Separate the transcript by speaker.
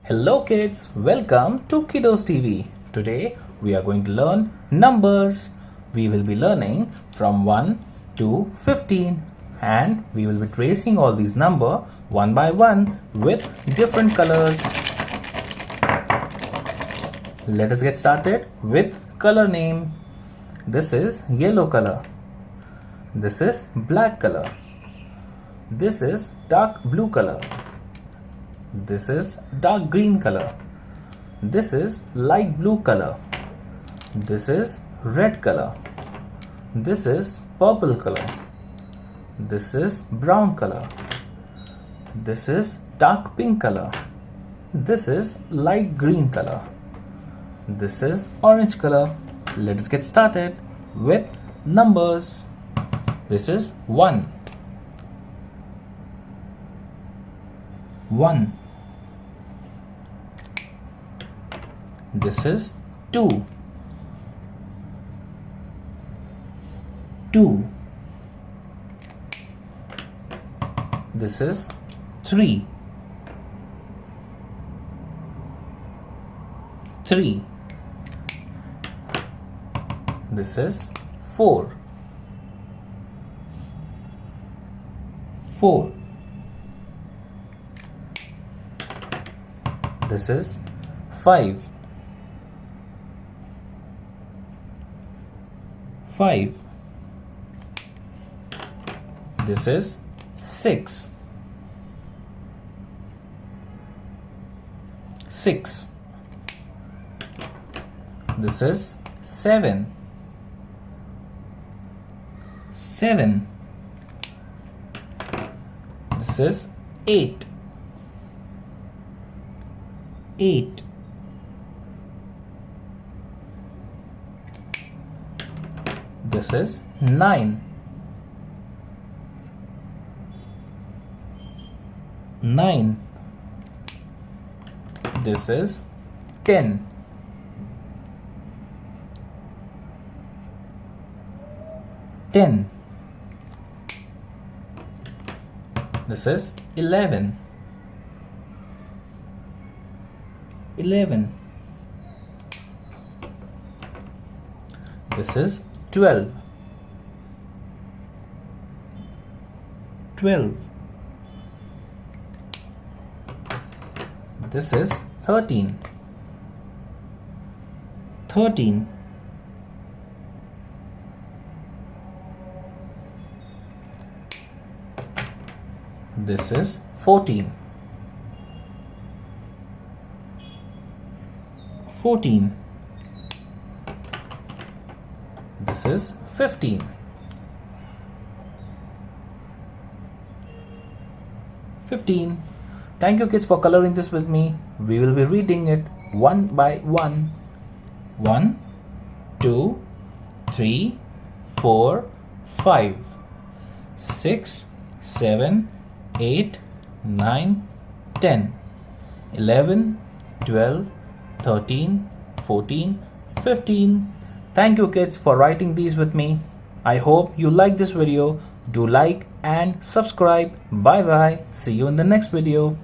Speaker 1: Hello kids, welcome to KiddosTV. Today we are going to learn numbers. We will be learning from 1 to 15 and we will be tracing all these numbers one by one with different colors. Let us get started with color name. This is yellow color. This is black color. This is dark blue color. This is dark green color. This is light blue color. This is red color. This is purple color. This is brown color. This is dark pink color. This is light green color. This is orange color. Let's get started with numbers. This is 1. 1. This is 2. 2. This is 3. 3. This is 4. 4. This is 5. 5. This is 6. 6. This is 7. 7. This is 8. 8. This is 9. 9. This is 10. 10. This is 11. 11. This is 12. 12. This is 13. 13. This is 14. 14. This is 15. 15. Thank you kids for coloring this with me. We will be reading it one by one. 1, 2, 3, 4, 5, 6, 7, 8, 9, 10, 11, 12, 13, 14, 15. Thank you kids for writing these with me. I hope you like this video. Do like and subscribe. Bye bye. See you in the next video.